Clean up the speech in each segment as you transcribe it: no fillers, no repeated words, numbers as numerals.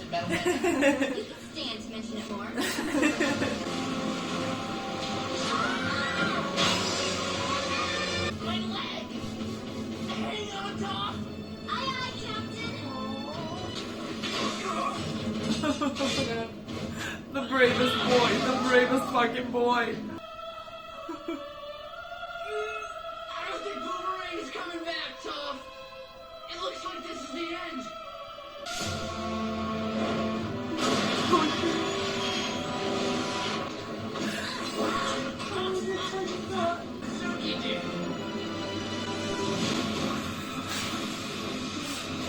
about it. We can stand to mention it more. My leg! Hang on, Doc! Aye, aye, Captain! The bravest boy, the bravest fucking boy. I don't think Boomerang is coming back, Toph. It looks like this is the end.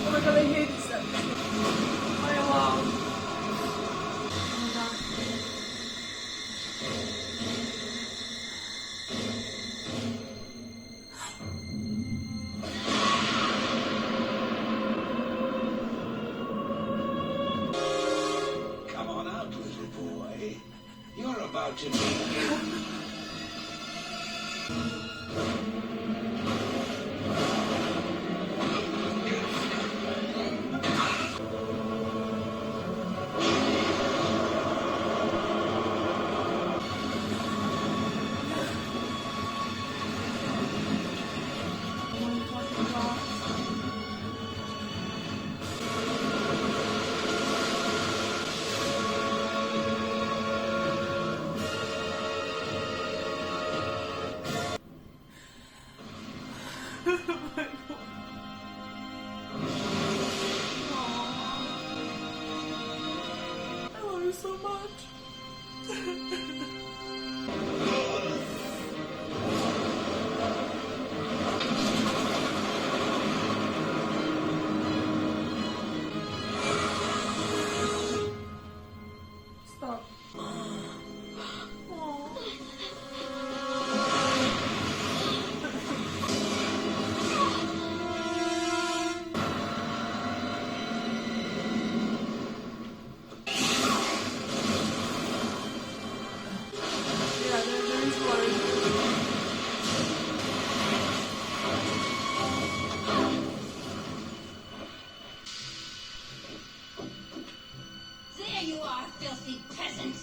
Oh my god, I hate this. I love. Come on out, little boy. You're about to be... I love you so much. Stop. Yeah, there is one. There you are, filthy peasant.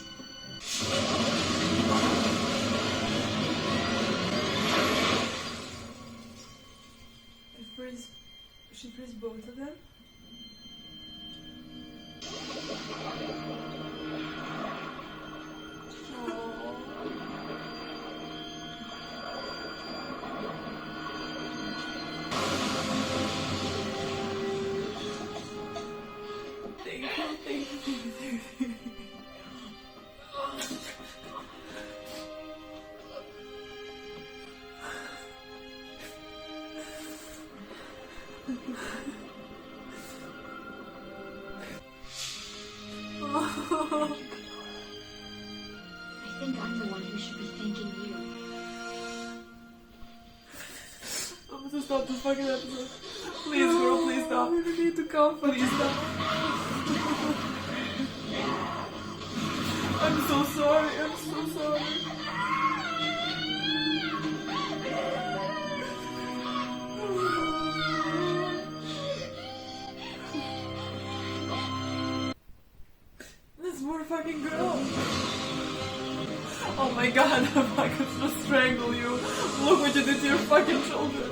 She frees both of them. Thank you, thank you, thank you, thank you. I think I'm the one who should be thanking you. I'm gonna stop this fucking episode. Please, girl, please stop. We need to come. Please stop. I'm so sorry. I'm so sorry. This poor fucking girl. Oh my god, I'm fucking gonna strangle you. Look what you did to your fucking children.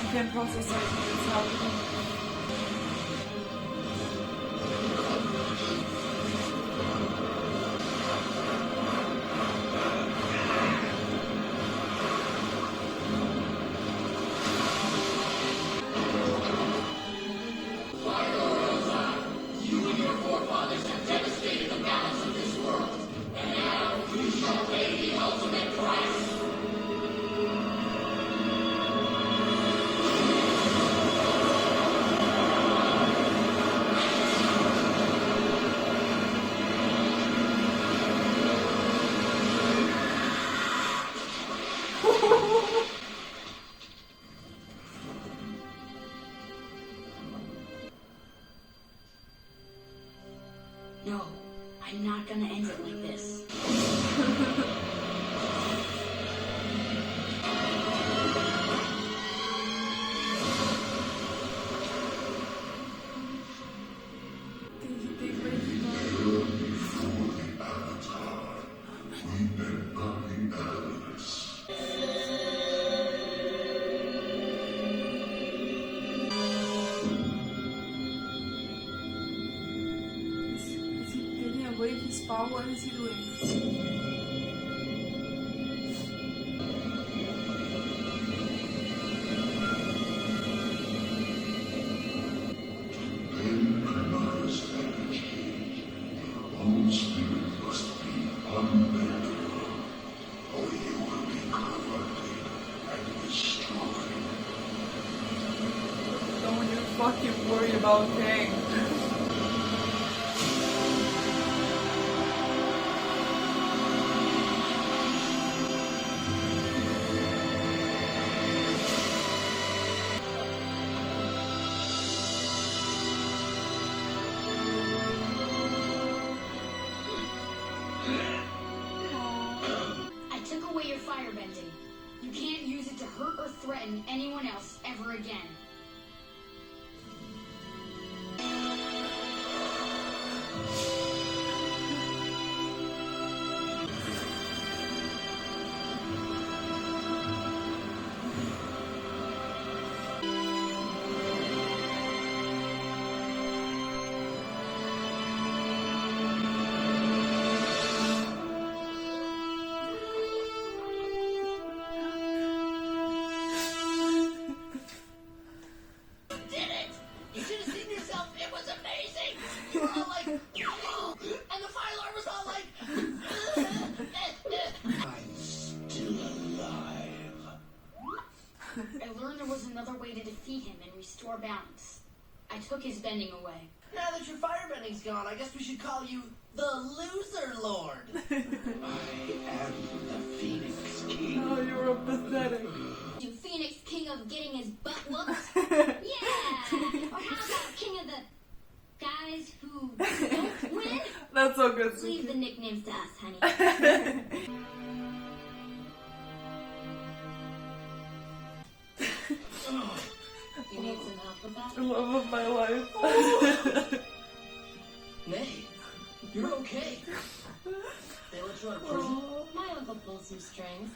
I can't process it. It's happening. spa? What is he doing? Don't you fucking worry about things. I took away your firebending. You can't use it to hurt or threaten anyone else ever again. Did it! You should have seen yourself. It was amazing. You were all like, "Oh," and the fire alarm was all like, I'm still alive. I learned there was another way to defeat him and restore balance. I took his bending away. Now that your firebending's gone, I guess we should call you the Loser Lord. I am the Phoenix King. Oh, you're pathetic. You Phoenix King of getting his butt whooped? Yeah! Or how about King of the guys who don't win? That's so good. Leave the nicknames to us, honey. You need some help with that? The love of my life. Nay, you're okay. They let you out of prison? My uncle pulls some strings.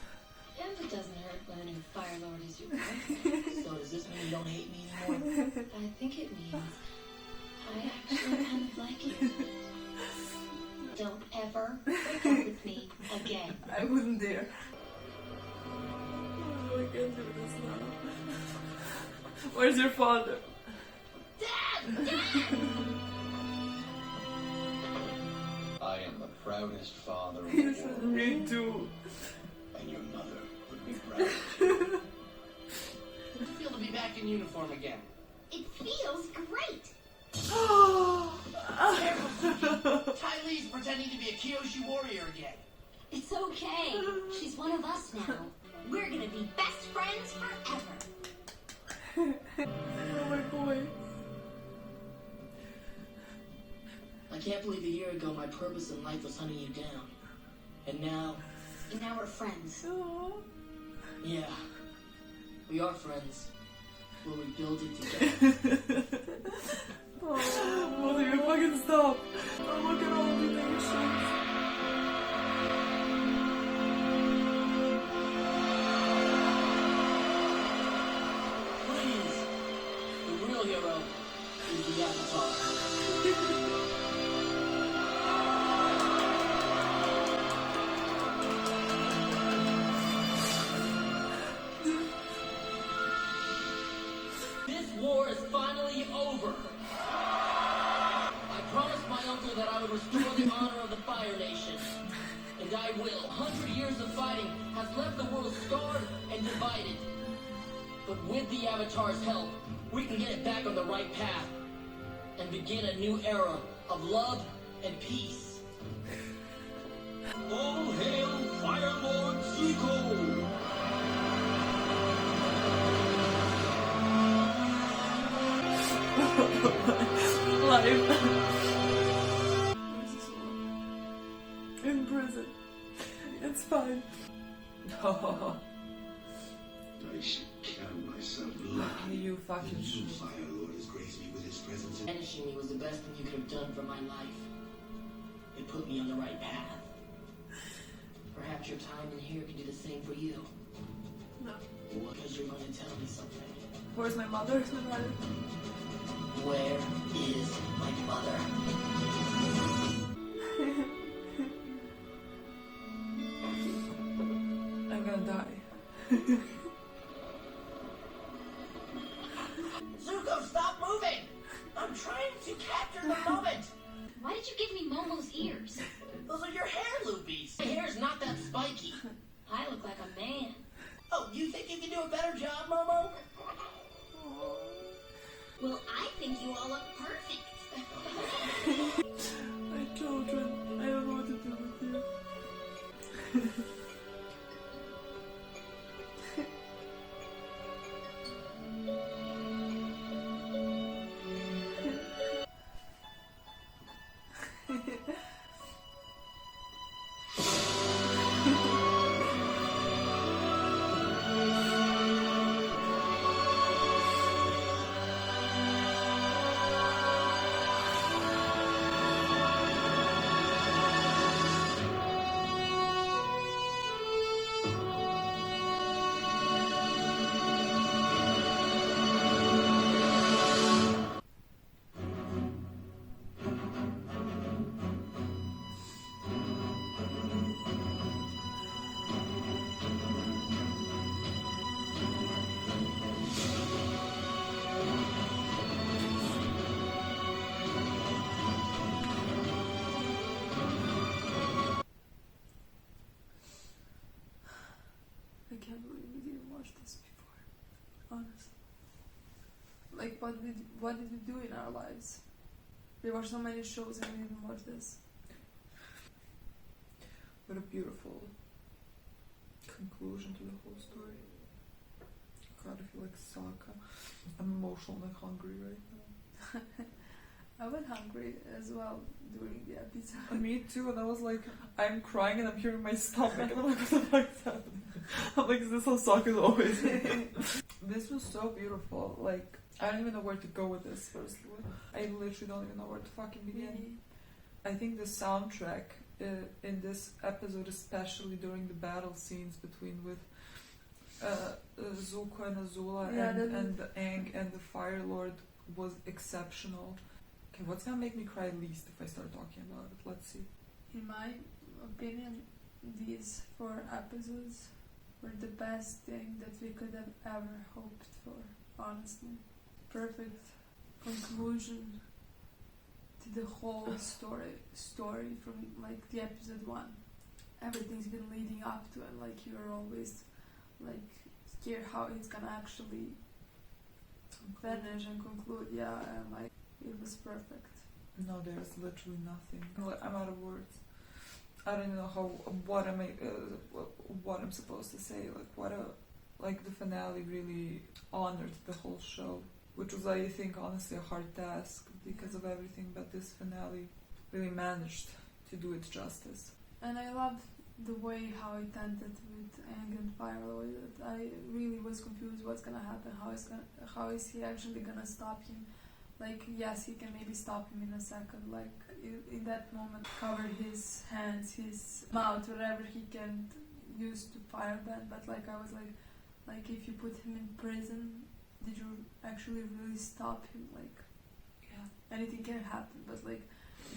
And it doesn't hurt when a new Fire Lord is your wife. So does this mean you don't hate me anymore? I think it means I actually kind of like you. Don't ever break up with me again. I wouldn't dare. Oh, I can't do this now. Where's your father? Dad! I am the proudest father in You the should world, read too. and your mother would be proud. I feel to be back in uniform again. It feels great. Ty Lee's pretending to be a Kyoshi warrior again. It's okay. She's one of us now. We're gonna be best friends forever. Oh my boy. I can't believe a year ago my purpose in life was hunting you down. And now, we're friends. Oh. yeah, we are friends. We'll rebuild it together. Oh, mother, you fucking stop. Oh, look at all the nations. Please, the real hero is the Avatar. This war is finally over. I promised my uncle that I would restore the honor of the Fire Nation. And I will. 100 years of fighting has left the world scarred and divided. But with the Avatar's help, we can get it back on the right path and begin a new era of love and peace. All hail Fire Lord Zuko! Life. Where's his one? In prison. It's fine. Oh, I should count myself lucky. you The fucking new should. Fire Lord has graced me with his presence. Banishing me was the best thing you could have done for my life. It put me on the right path. Perhaps your time in here can do the same for you. No. Because you're going to tell me something. Where's my mother? Where's my mother? Where is my mother? die. Zuko, stop moving! I'm trying to capture the moment! Why did you give me Momo's ears? Those are your hair loopies! My hair's not that spiky. I look like a man. Oh, you think you can do a better job, Momo? Well, I think you all look perfect. My children, I don't know what to do with you. I can't believe we didn't watch this before, honestly. Like, what did we do in our lives? We watched so many shows and we didn't watch this. What a beautiful conclusion to the whole story. God, I feel like Sokka. I'm emotional, like hungry right now. I was hungry as well during the episode. Me too, and I was like, I'm crying and I'm hearing my stomach, and I'm like, what the fuck is happening? I'm like, is this how Sokka's always? This was so beautiful. Like, I don't even know where to go with this, firstly. I literally don't even know where to fucking begin. I think the soundtrack in this episode, especially during the battle scenes between with Zuko and Azula and the Aang and the Fire Lord, was exceptional. Okay, what's gonna make me cry least if I start talking about it? Let's see. In my opinion, these 4 episodes were the best thing that we could have ever hoped for, honestly. Perfect conclusion to the whole story from like the episode 1. Everything's been leading up to it, like you're always like scared how it's gonna actually finish and conclude. Yeah, and like it was perfect. No, there's literally nothing. I'm out of words. I don't know what I'm supposed to say. Like the finale really honored the whole show, which was, I think, honestly a hard task because of everything. But this finale really managed to do it justice. And I loved the way how it ended with Aang and Firelord. I really was confused what's gonna happen. How is he actually gonna stop him? Like, yes, he can maybe stop him in a second. Like, in that moment, cover his hands, his mouth, whatever he can use to firebend. But like, I was like, if you put him in prison, did you actually really stop him? Like, yeah, anything can happen. But like,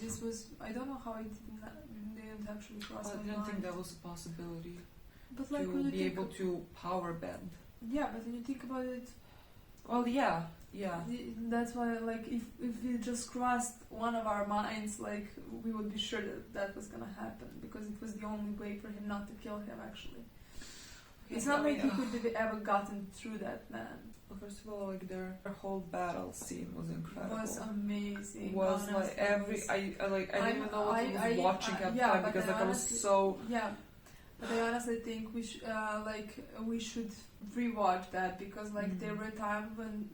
this was, I don't know how it didn't actually cross my mind. I didn't think that was a possibility. But like, to be able to power bend. Yeah, but when you think about it, well, yeah. That's why, like, if it just crossed one of our minds, like, we would be sure that was gonna happen, because it was the only way for him not to kill him, actually. Okay, it's not like he could have ever gotten through that, man. Well, first of all, like, their whole battle scene was incredible. It was amazing. Was honestly, like I didn't even know what I was watching at the time, because like I was so... Yeah. But I honestly think we should rewatch that, because like there were times when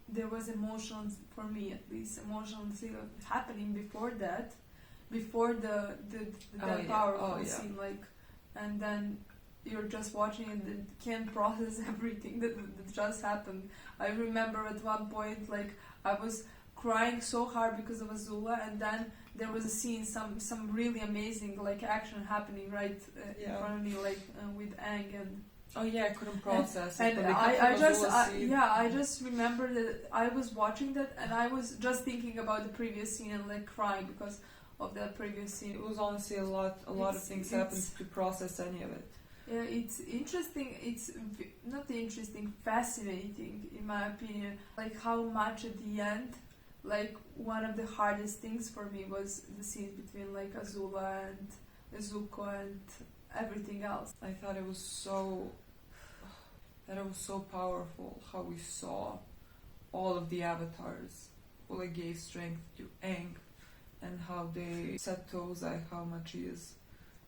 there was emotions, for me at least, emotions happening before that, before the powerful scene, like, and then you're just watching and can't process everything that just happened. I remember at one point, like, I was crying so hard because of Azula, and then there was a scene, some really amazing like action happening right in front of me, like with Aang and. Oh yeah, I couldn't process it. And I just remember that I was watching that and I was just thinking about the previous scene and like crying because of that previous scene. It was honestly a lot of things happened to process any of it. Yeah, it's interesting. It's not interesting, fascinating, in my opinion. Like how much at the end, like one of the hardest things for me was the scene between like Azula and Zuko and everything else. I thought it was so powerful how we saw all of the avatars who like gave strength to Aang, and how they said to Ozai how much he has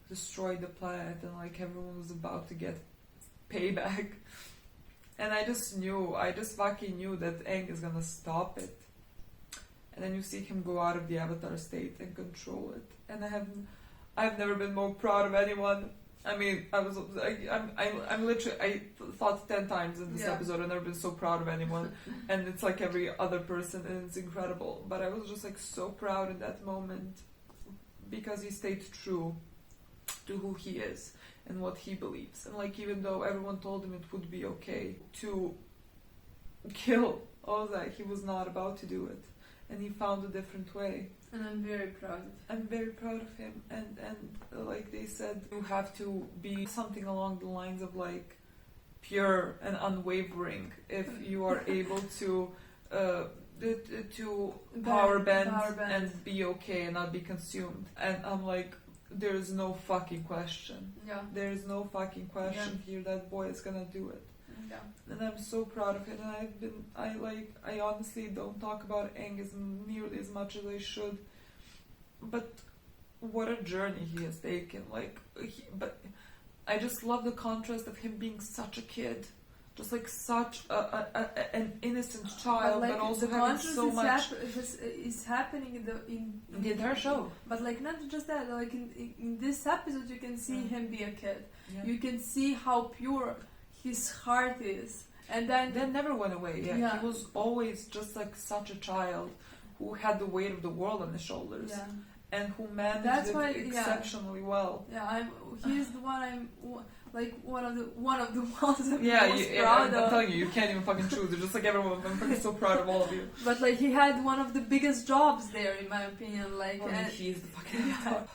destroyed the planet, and like everyone was about to get payback. And I just fucking knew that Aang is gonna stop it. And then you see him go out of the avatar state and control it. And I've never been more proud of anyone. I mean, I'm literally, I thought 10 times in this episode, I've never been so proud of anyone. And it's like every other person, and it's incredible. But I was just like so proud in that moment because he stayed true to who he is and what he believes. And like, even though everyone told him it would be okay to kill Ozai, he was not about to do it. And he found a different way. And I'm very proud of him. I'm very proud of him. And like they said, you have to be something along the lines of like pure and unwavering if you are able to power bend and be okay and not be consumed. And I'm like, there's no fucking question. Yeah. There's no fucking question here. That boy is gonna do it. Yeah. And I'm so proud of it. And I honestly don't talk about Aang as nearly as much as I should. But what a journey he has taken. But I just love the contrast of him being such a kid. Just like such an innocent child, but also having so much. Is happening in the entire show. But like not just that, like in this episode, you can see him be a kid. Yeah. You can see how pure his heart is, and then that never went away. He was always just like such a child who had the weight of the world on his shoulders, and who managed it exceptionally well. He's the one I'm like one of the ones I'm most I'm proud of. telling you can't even fucking choose. It's just like everyone. I'm fucking so proud of all of you. But like he had one of the biggest jobs there, in my opinion. Like, he's the fucking top.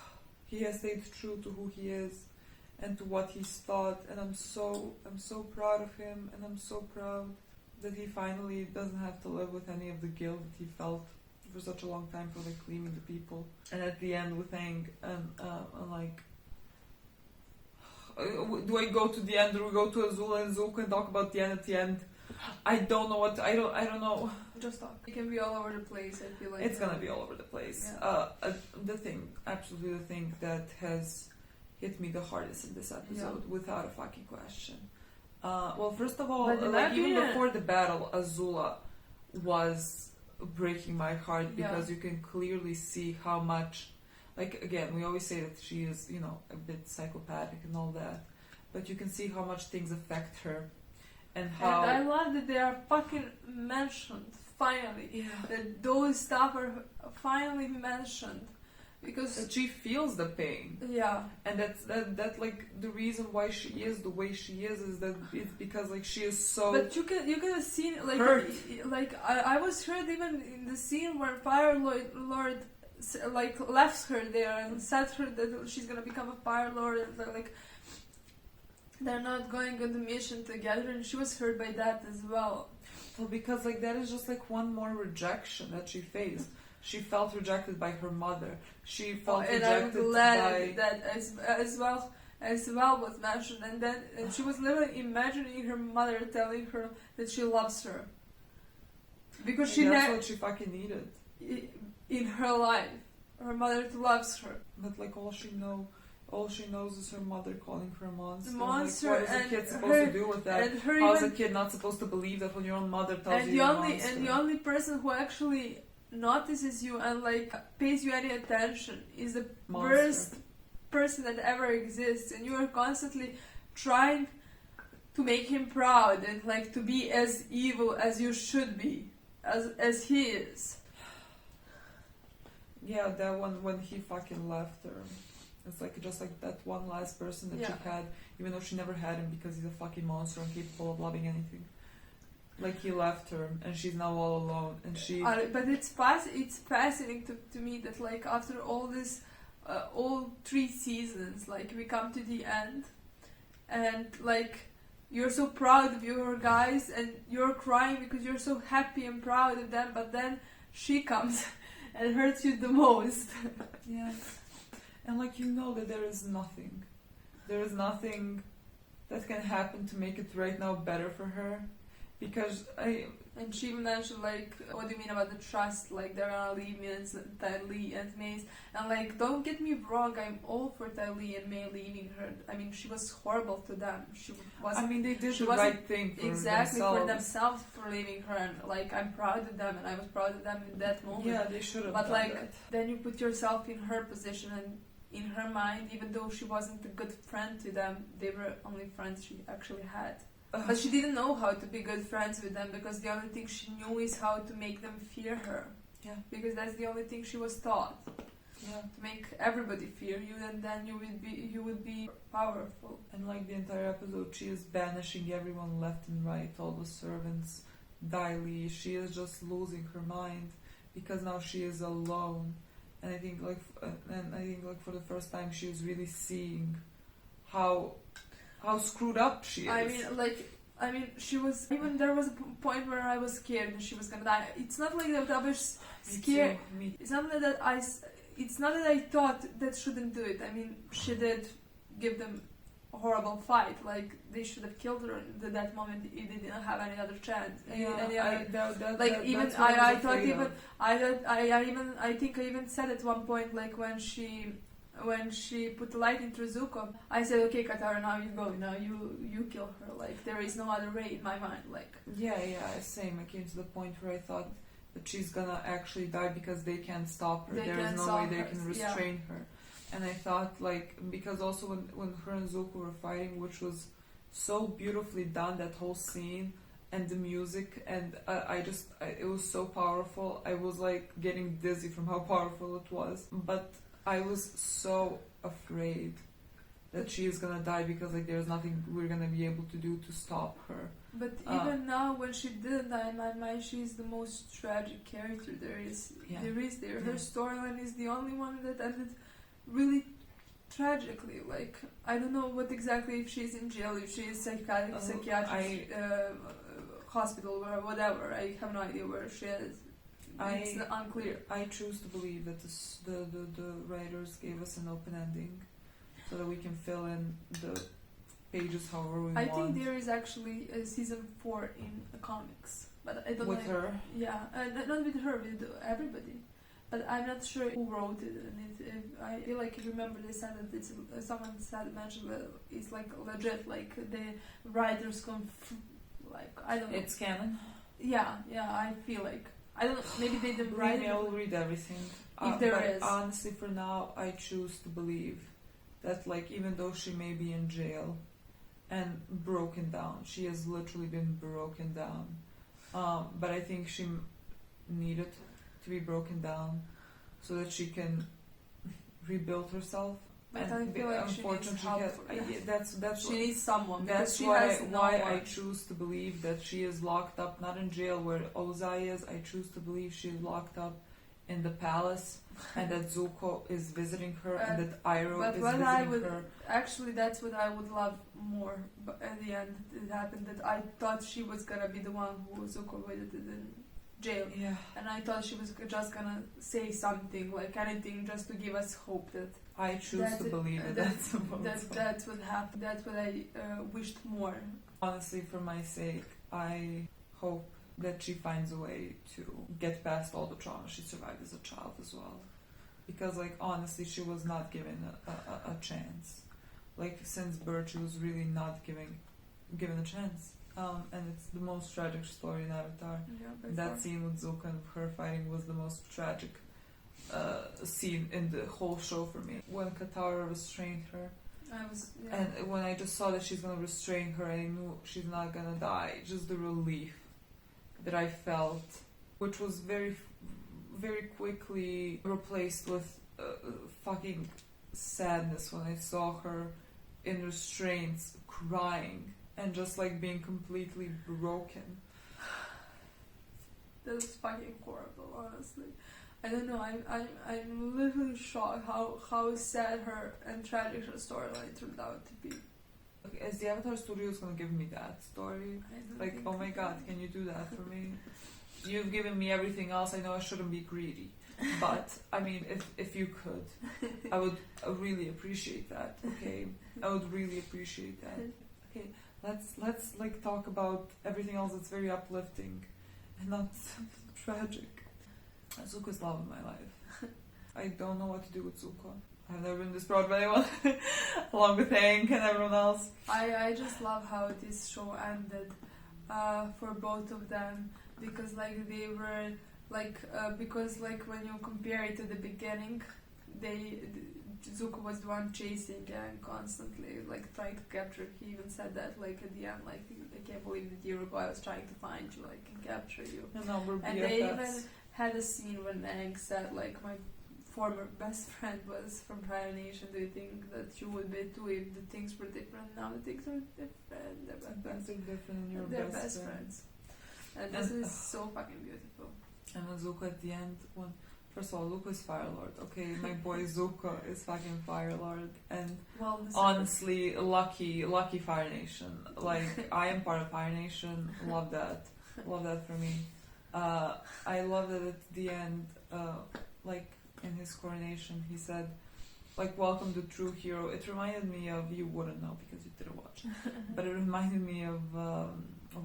He has stayed true to who he is and to what he's thought, and I'm so proud of him, and I'm so proud that he finally doesn't have to live with any of the guilt that he felt for such a long time for like cleaning the people. And at the end with Aang, I'm like, do I go to the end, or we go to Azula and Zuko and talk about the end at the end? I don't know what I don't know. Just talk. It can be all over the place. I feel like it's gonna be all over the place. The thing that has hit me the hardest in this episode, without a fucking question. Well, first of all, like even before the battle, Azula was breaking my heart because you can clearly see how much. Like, again, we always say that she is, a bit psychopathic and all that, but you can see how much things affect her, and how. And I love that they are fucking mentioned finally. Yeah. That those stuff are finally mentioned, because that she feels the pain. Yeah. And that like the reason why she is the way she is that it's because like she is so. But you can see like hurt. Like I was hurt even in the scene where Fire Lord like left her there and said her that she's gonna become a Fire Lord, and like they're not going on the mission together, and she was hurt by that as well. Well, because like that is just like one more rejection that she faced. She felt rejected by her mother. She felt rejected by. And I'm glad that as well was mentioned, and she was literally imagining her mother telling her that she loves her, because that's what she fucking needed in her life. Her mother loves her, but like all she knows is her mother calling her a monster. Monster. Like, what is a kid supposed to do with that? How is a kid not supposed to believe that when your own mother tells you you're a monster? And the only person who actually notices you and like pays you any attention is the worst person that ever exists, and you are constantly trying to make him proud and like to be as evil as you should be, as he is. Yeah, that one when he fucking left her. It's like just like that one last person that she had, even though she never had him because he's a fucking monster incapable of loving anything. Like he left her, and she's now all alone, and she. But it's fascinating to me that like after all this, all 3 seasons, like we come to the end, and like you're so proud of your guys and you're crying because you're so happy and proud of them, but then she comes and hurts you the most. Yeah. And like you know that there is nothing that can happen to make it right now better for her, because And she mentioned like, what do you mean about the trust? Like they're gonna leave me and Ty Lee and Maze. And like, don't get me wrong, I'm all for Ty Lee and May leaving her. I mean, she was horrible to them. She was. I mean, they did she the wasn't right thing for exactly themselves. for themselves for leaving her. And like, I'm proud of them, and I was proud of them in that moment. Yeah, they should have. But done like, that. then you put yourself in her position, and in her mind, even though she wasn't a good friend to them, they were only friends she actually had. But she didn't know how to be good friends with them, because the only thing she knew is how to make them fear her. Yeah. Because that's the only thing she was taught. Yeah. To make everybody fear you, and then you would be powerful. And like the entire episode, she is banishing everyone left and right, all the servants, Daily. She is just losing her mind because now she is alone. And I think like for the first time she is really seeing how screwed up she is. I mean, she was, even there was a point where I was scared that she was gonna die. It's not like that I was scared. It's not that I thought that shouldn't do it. I mean, she did give them a horrible fight. Like, they should have killed her at that moment if they didn't have any other chance. I think I even said at one point, like when she put the light into Zuko, I said, okay, Katara, now you go, now you kill her. Like, there is no other way in my mind. Like, yeah, same. I came to the point where I thought that she's gonna actually die because they can't stop her. There is no way they can restrain her. And I thought, like, because also when her and Zuko were fighting, which was so beautifully done, that whole scene and the music, and it was so powerful. I was like getting dizzy from how powerful it was. But I was so afraid that she is gonna die because like there's nothing we're gonna be able to do to stop her. But even now, when she didn't die, in my mind, she's the most tragic character there is. Yeah. Her storyline is the only one that ended really tragically. Like, I don't know what exactly, if she's in jail, if she's psychiatric hospital or whatever. I have no idea where she is. It's unclear. I choose to believe that the writers gave us an open ending so that we can fill in the pages however we want. I think there is actually a season 4 in the comics, but I don't know. With her? Yeah, not with her, with everybody. But I'm not sure who wrote it. And I feel like, I remember they said that someone mentioned that it's like legit, like the writers like, I don't know. It's canon? Yeah, I feel like. I don't know, maybe they didn't write it. I will read everything. If there but is. Honestly, for now, I choose to believe that, like, even though she may be in jail and broken down, she has literally been broken down. But I think she needed to be broken down so that she can rebuild herself. But I feel like she needs help. That's she needs someone. That's why I choose to believe that she is locked up, not in jail where Ozai is. I choose to believe she is locked up in the palace, and that Zuko is visiting her, and that Iroh is visiting her. Actually, that's what I would love more. But at the end, it happened that I thought she was gonna be the one who Zuko visited in jail. Yeah. And I thought she was just gonna say something, like anything, just to give us hope that. I choose to believe that's what happened. That's what I wished more. Honestly, for my sake, I hope that she finds a way to get past all the trauma she survived as a child as well. Because, like, honestly, she was not given a chance. Like, since birth, she was really not given a chance. And it's the most tragic story in Avatar. Yeah, that scene with Zuko and her fighting was the most tragic scene in the whole show for me. When Katara restrained her, and when I just saw that she's gonna restrain her, I knew she's not gonna die. Just the relief that I felt, which was very, very quickly replaced with fucking sadness when I saw her in restraints, crying, and just like being completely broken. That was fucking horrible, honestly. I don't know. I'm literally shocked how sad her and tragic her storyline turned out to be. Is the Avatar Studios gonna give me that story? I don't Like, think oh my god, can you do that for me? You've given me everything else. I know I shouldn't be greedy, but I mean, if you could, I would really appreciate that. Okay, I would really appreciate that. Okay, let's like talk about everything else that's very uplifting and not tragic. Zuko's love of my life. I don't know what to do with Zuko. I've never been this proud of anyone, along with Hank and everyone else. I just love how this show ended for both of them, because like they were like because like when you compare it to the beginning, Zuko was the one chasing and constantly like trying to capture. He even said that like at the end, like I can't believe that year ago I was trying to find you, like and capture you. And they even had a scene when Aang said like my former best friend was from Fire Nation. Do you think that you would be too if the things were different? Now the things are different. Things are different and you're They're best friends. And this is so fucking beautiful. And when Zuko at the end, first of all, Zuko is Fire Lord. Okay, my boy Zuko is fucking Fire Lord, and honestly, lucky Fire Nation. Like I am part of Fire Nation. Love that for me. I love that at the end, like in his coronation, he said, like, welcome the true hero. It reminded me of, you wouldn't know because you didn't watch, but it reminded me of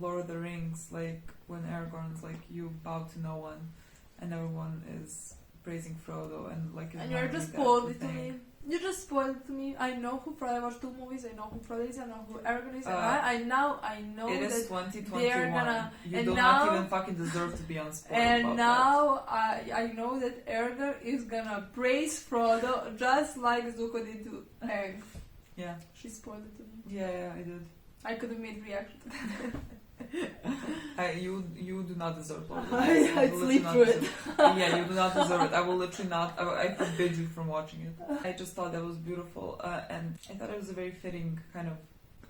Lord of the Rings, like when Aragorn's like, you bow to no one, and everyone is praising Frodo, and like. And you're just spoiled it to me. You just spoiled it to me. I know who Frodo. I watched 2 movies. I know who Frodo is. I know who Aragorn is. I know it is that 2021. they are gonna. You do not even fucking deserve to be unspoiled. And about now I know that Aragorn is gonna praise Frodo just like Zuko did to Aang. Yeah. She spoiled it to me. Yeah, I did. I could have made reaction to that. You do not deserve all I'd sleep through it. Yeah, you do not deserve it. I will literally not. I forbid you from watching it. I just thought that was beautiful, and I thought it was a very fitting kind of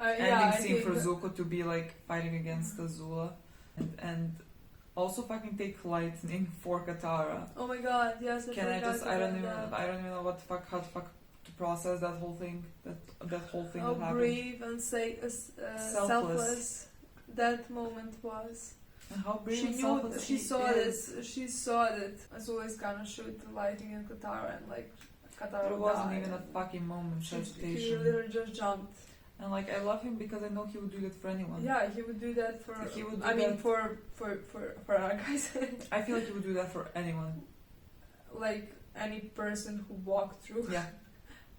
ending scene for Zuko to be like fighting against Azula, and also fucking take lightning for Katara. Oh my god, yes. I don't even know what the fuck, how the fuck to process that whole thing. That whole thing How that happened. brave and selfless that moment was. And how brave She and knew, selfless she saw is. this. She saw that Azula is gonna shoot the lightning in Katara, and like Katara There wasn't died, even a and fucking moment's he hesitation. literally just jumped. And like I love him because I know he would do that for anyone. Yeah, he would do that for. He would do I mean, that- for our guys. I feel like he would do that for anyone. Like any person who walked through. Yeah,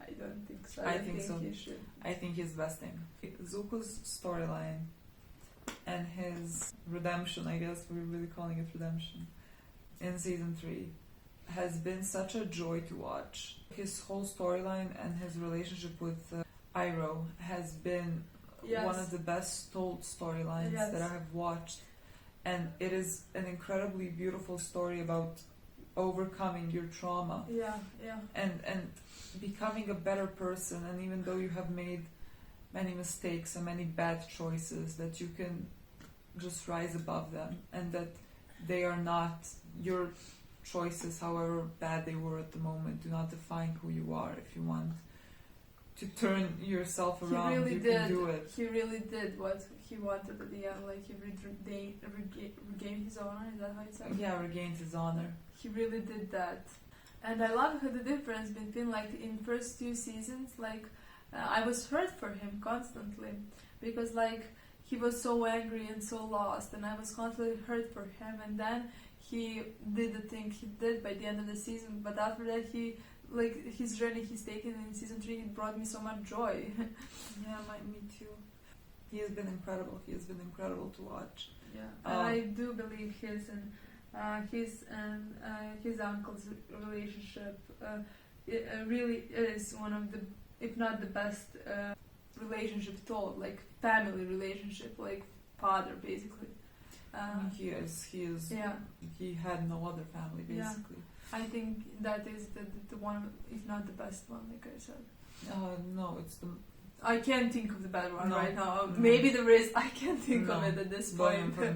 I don't think so. I I think so. He should. I think he's the best thing. Zuko's storyline and his redemption, I guess we're really calling it redemption, in season 3 has been such a joy to watch. His whole storyline and his relationship with Iroh has been one of the best told storylines that I have watched, and it is an incredibly beautiful story about overcoming your trauma and becoming a better person. And even though you have made many mistakes and many bad choices, that you can just rise above them, and that they are not your choices, however bad they were at the moment, do not define who you are. If you want to turn yourself around, can do it. He really did what he wanted at the end. Like he regained his honor. Is that how it's said? Yeah, regained his honor. He really did that, and I love the difference between like in first 2 seasons. Like I was hurt for him constantly because like he was so angry and so lost, and I was constantly hurt for him. And then he did the thing he did by the end of the season. But after that, his journey he's taken in season 3, it brought me so much joy. Yeah, me too. He has been incredible. He has been incredible to watch. Yeah, and I do believe his and his uncle's relationship really is one of the, if not the best, relationship told. Like family relationship, like father basically. He is. Yeah. He had no other family basically. I think that is the one, if not the best one, like I said. No, it's the. I can't think of the bad one right now. No. Maybe there is. I can't think of it at this point. Talk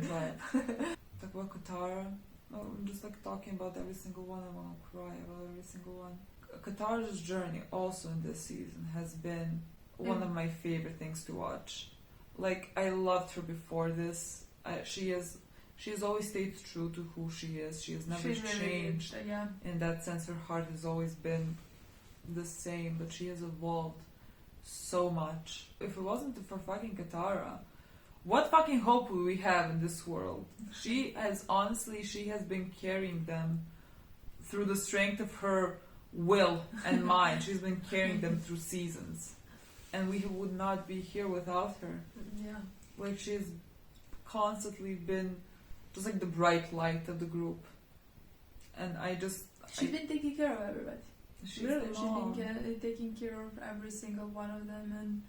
about Katara. I'm just like talking about every single one. I want to cry about every single one. Katara's journey also in this season has been one of my favorite things to watch. Like, I loved her before this. She has always stayed true to who she is. She has never changed. Yeah. In that sense, her heart has always been the same, but she has evolved so much. If it wasn't for fucking Katara, what fucking hope would we have in this world? She has been carrying them through the strength of her will and mind. She's been carrying them through seasons. And we would not be here without her. Yeah. Like, she's constantly been just like the bright light of the group. And She's been taking care of everybody. She's Really, the she's mom. been taking care of every single one of them, and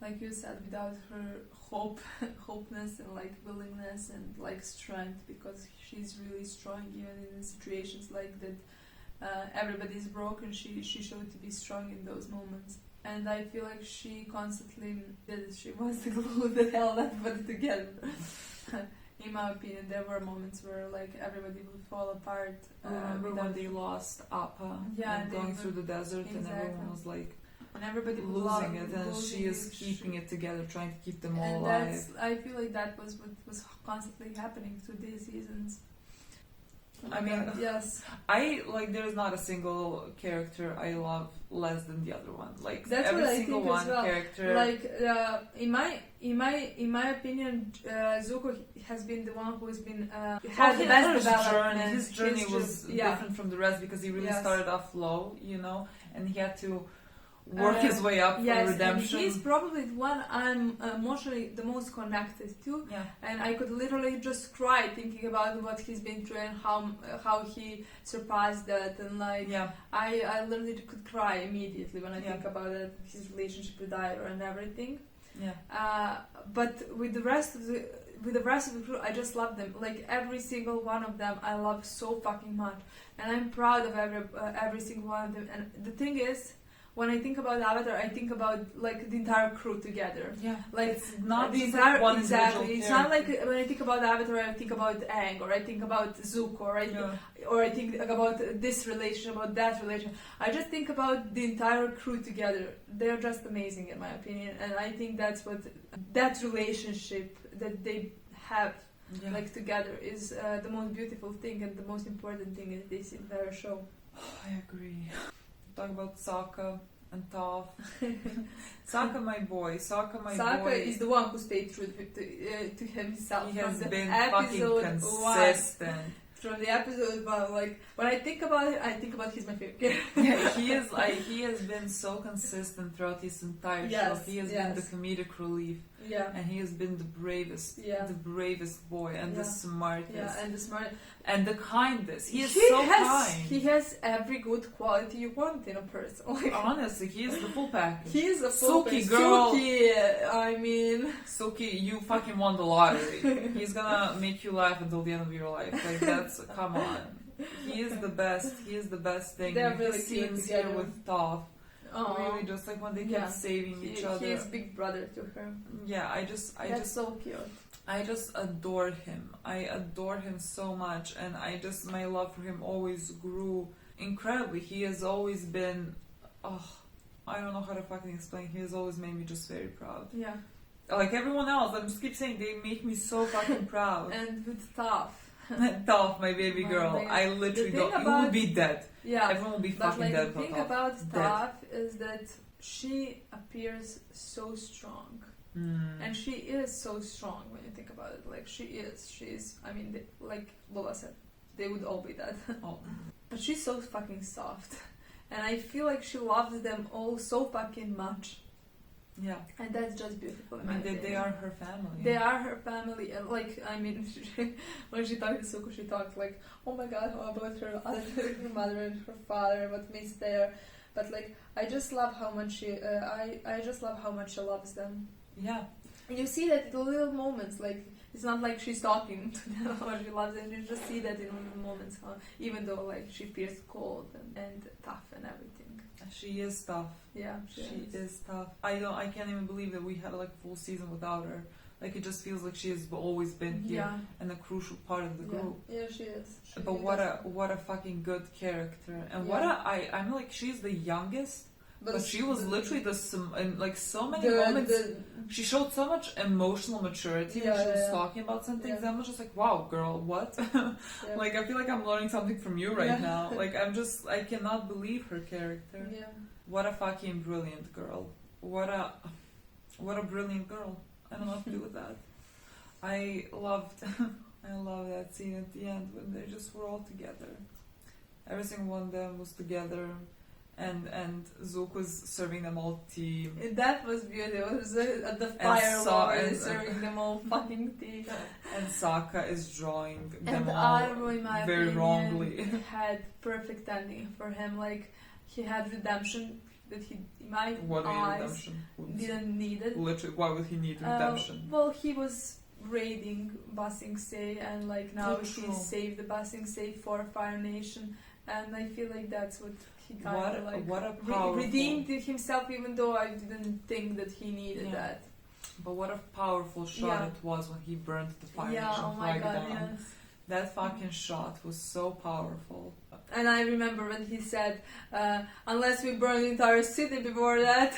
like you said, without her hopeness and like willingness and like strength, because she's really strong even in situations like that. Everybody's broken. She showed to be strong in those moments, and I feel like she constantly did. She was the glue that held everybody together. In my opinion, there were moments where like everybody would fall apart. Remember when they lost Appa Yeah, and they going were- through the desert and Exactly. everyone was like and everybody would losing it, and losing she is it. keeping it together, trying to keep them all And alive. I feel like that was what was constantly happening through these seasons. I mean, yes, there's not a single character I love less than the other one. Like, that's every what I single think one as well. character. Like in my opinion, Zuko has been the one who has been had the best development. His journey was yeah. different from the rest because he really Yes. started off low, and he had to work his way up for yes, redemption. and he's probably the one I'm emotionally the most connected to. Yeah. And I could literally just cry thinking about what he's been through and how he surpassed that, and like Yeah. I literally could cry immediately when I Yeah. think about it, his relationship with Ira and everything. Yeah. But with the rest of the crew, I just love them. Like every single one of them, I love so fucking much, and I'm proud of every single one of them. And the thing is, when I think about Avatar, I think about like the entire crew together. Yeah. Like It's not the just entire like one exactly. individual It's not like character. when I think about Avatar, I think about Aang, or I think about Zuko, or I think about this relation, about that relation. I just think about the entire crew together. They're just amazing in my opinion, and I think that's what that relationship that they have Yeah. like together is the most beautiful thing and the most important thing in this entire show. I agree. Talk about Sokka and Toph. Sokka, my boy. Sokka, my Sokka boy. is the one who stayed true to himself. He from has the been episode fucking one. consistent. From the episode one, like when I think about it, I think about he's my favorite character. Yeah, he has been so consistent throughout this entire show. Yes, He has been the yes. comedic relief, Yeah. and he has been the bravest boy, and the Yeah. smartest, Yeah, and the smart. and the kindest. He is He so has, kind. He has every good quality you want in a person. Like, Honestly, he is the full package. he is a full Suki, package. girl. Suki, I mean, Suki, you fucking won the lottery. He's gonna make you laugh until the end of your life. Like, that's, come on. He is the best. He is the best thing. They're His really cute scenes here together. with Toph. oh, Really, just like when they kept saving each other. He is big brother to her. Yeah, I That's just so cute. I just adore him. I adore him so much, and my love for him always grew incredibly. He has always been, I don't know how to fucking explain. He has always made me just very proud. Yeah, Like everyone else, I just keep saying they make me so fucking proud. and with Toph. Toph, my baby Oh, girl. my God. I literally The thing don't. You about- would be dead. Yeah, Everyone will be but fucking like dead. the thing Toph. about Dead. Toph is that she appears so strong. And she is so strong when you think about it. Like she's. I mean, like Lola said, they would all be dead. Oh. But she's so fucking soft, and I feel like she loves them all so fucking much, Yeah. and that's just beautiful. I mean, they are her family. They are her family, and like I mean, when she talked to Suko, she talked like, "Oh my God, how about her mother and her father? What means there?" But like, I just love how much she. I just love how much she loves them. Yeah. And you see that in the little moments, like it's not like she's talking to them or she loves them. You just see that in little moments, even though like she feels cold and tough and everything. She is tough. Yeah, She is tough. I can't even believe that we had like a full season without her. Like, it just feels like she has always been here Yeah, and a crucial part of the group. yeah, she is. She But what a fucking good character, and what Yeah. I'm like, she's the youngest, But she was literally in like so many moments. She showed so much emotional maturity when she was talking about some things. I was just like, wow, girl, what? Like, I feel like I'm learning something from you right now. Like, I cannot believe her character. Yeah. What a fucking brilliant girl. What a brilliant girl. I don't know what to do with that. I love that scene at the end when they just were all together. Every single one of them was together. And Zook was serving them all tea. That was beautiful. It was at the fire lord serving them all fucking tea. And Sokka is drawing them and all Arvo, in my very opinion, wrongly. had perfect ending for him. Like, he had redemption that he, in my What eyes, redemption? didn't need it. Literally, why would he need redemption? Well, he was raiding Ba Sing Se, and like now true. he saved the Ba Sing Se for Fire Nation, and I feel like that's what he kind of like what a powerful, redeemed himself, even though I didn't think that he needed that. But what a powerful shot it was when he burnt the Fire Nation oh my flag god, down. yes. That fucking shot was so powerful. And I remember when he said, unless we burn the entire city before that.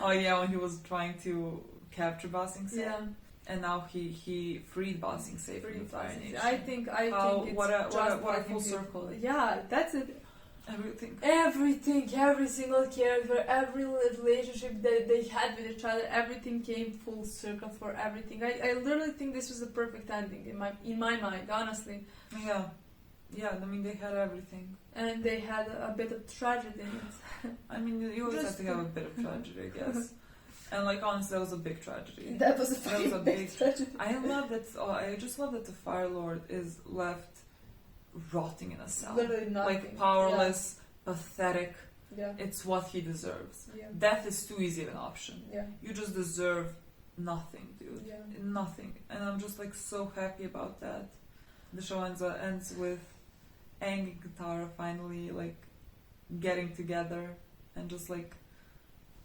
Oh yeah, when he was trying to capture Ba Sing Se. Yeah. And now he freed Ba Sing Se from the Fire Nation. I think it's what a just full circle. Yeah, that's it. Everything. Every single character, every relationship that they had with each other, everything came full circle for everything. I literally think this was the perfect ending in my mind, honestly. Yeah, I mean, they had everything. And they had a bit of tragedy in it. I mean, you always have to have a bit of tragedy, I guess. And like, honestly, that was a big tragedy. That was a big tragedy. I love that. I just love that the Fire Lord is left rotting in a cell, literally nothing. like powerless, pathetic. Yeah. It's what he deserves. Yeah. Death is too easy of an option. Yeah. You just deserve nothing, dude. Yeah. Nothing. And I'm just like so happy about that. The show ends with Aang and Katara finally like getting together and just like,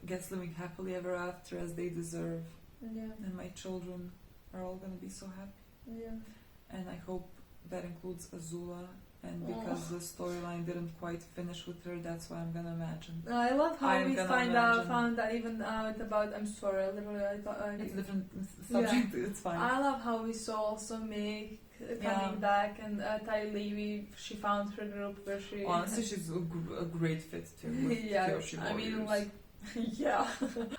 I guess, living happily ever after as they deserve. Yeah. And my children are all gonna be so happy. Yeah. And I hope that includes Azula. And because the storyline didn't quite finish with her, that's why I'm gonna imagine. I love how we found out about. I'm sorry, literally, I thought it's a different subject. It's fine. I love how we saw also Meg coming back, and Tai Levi. She found her group where she. Honestly, she's a great fit too. With Kyoshi I mean, like, yeah,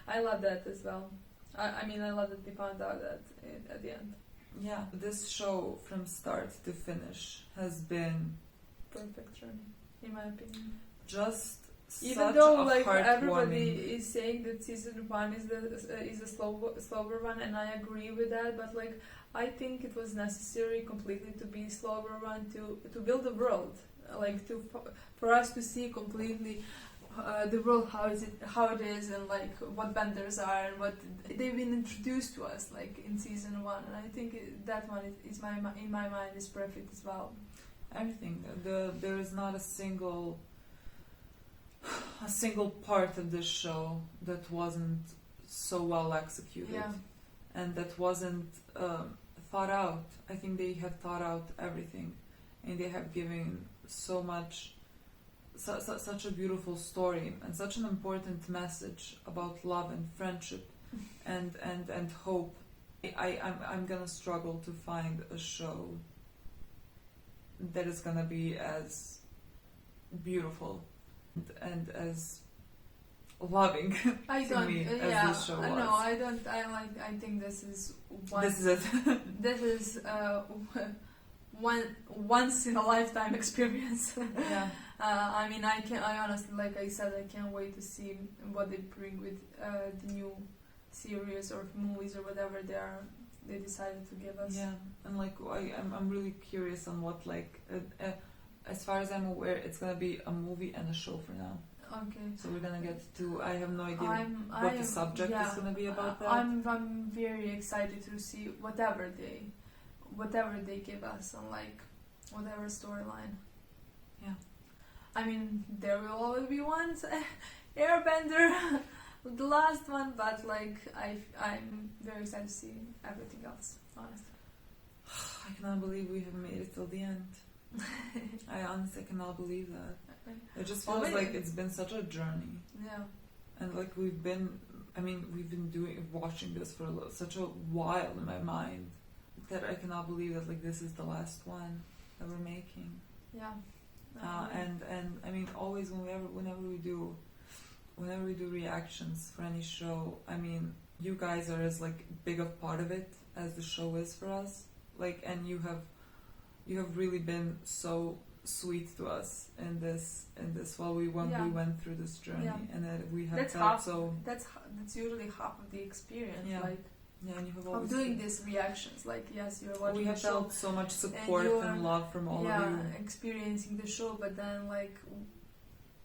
I love that as well. I mean, I love that they found out that at the end. Yeah, this show from start to finish has been perfect journey, in my opinion. Just even though like everybody is saying that season 1 is the slower one, and I agree with that, but like I think it was necessary completely to be slower one to build the world, like for us to see completely the world how it is, and like what benders are and what they've been introduced to us like in season 1, and I think that one is in my mind is perfect as well. Everything. There is not a single part of this show that wasn't so well executed, and that wasn't thought out. I think they have thought out everything, and they have given so much. Such a beautiful story and such an important message about love and friendship and hope. I'm gonna struggle to find a show that is gonna be as beautiful and as loving to me as this show was. No, I don't. I think this is one. This is it. This is once in a lifetime experience. Yeah. I mean, I honestly, like I said, I can't wait to see what they bring with the new series or movies or whatever they decided to give us. Yeah, and like I'm really curious on what as far as I'm aware, it's gonna be a movie and a show for now. Okay. So we're gonna get to. I have no idea what the subject is gonna be about that. I'm very excited to see whatever they give us on like whatever storyline. Yeah. I mean, there will always be one Airbender, the last one, but like I'm very excited to see everything else. Honestly, I cannot believe we have made it till the end. I honestly cannot believe that. It just Oh, feels wait. like it's been such a journey. Yeah. And like we've been watching this for such a while in my mind that I cannot believe that like this is the last one that we're making. Yeah. And I mean, always whenever we do reactions for any show, I mean, you guys are as like big a part of it as the show is for us. Like, and you have really been so sweet to us in this while we went through this journey, and that we have that's usually half of the experience. Yeah. Like, yeah, and you have of always doing these reactions. Like, yes, you're watching we have the show, felt so much support you and are- love from all of you. experiencing the show, but then like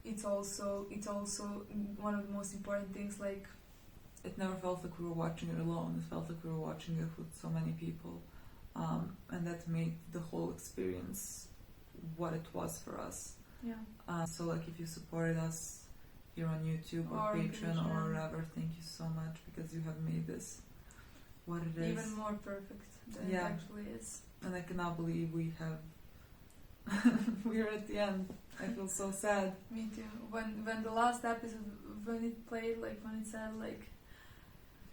it's also one of the most important things. Like, It never felt like we were watching it alone. It felt like we were watching it with so many people, and that made the whole experience what it was for us. So like if you supported us here on YouTube or Patreon or wherever, thank you so much, because you have made this what it is. Even more perfect than it actually is. And I cannot believe we have we're at the end. I feel so sad. Me too. When the last episode, when it played, like when it said like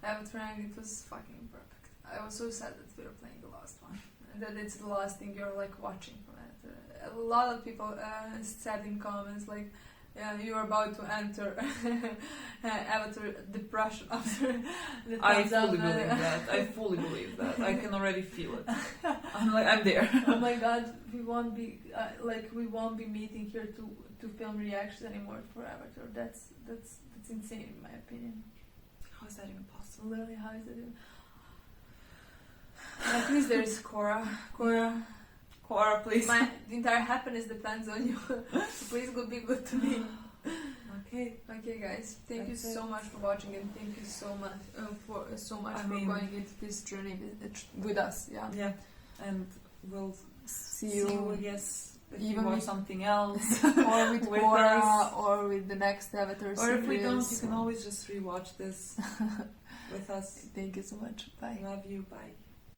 Avatar, it was fucking perfect. I was so sad that we were playing the last one, and that it's the last thing you're like watching from it. A lot of people said in comments like, yeah, you're about to enter Avatar depression after the I thumbs up. fully believe that. I fully believe that. I can already feel it. I'm there. Oh my god, we won't be meeting here to film reactions anymore for Avatar. That's insane in my opinion. How is that even possible? Literally, how is it even? At least there is Korra, please. The entire happiness depends on you. So please be good to me. Okay, guys. Thank you so much for watching, and thank you so much for going into this journey with us. Yeah. Yeah. And we'll See you. I guess, if Even you watch with- something else. or with With Korra, us. or with the next Avatar Or series. if we don't, you can always just rewatch this with us. Thank you so much. Bye. Love you. Bye.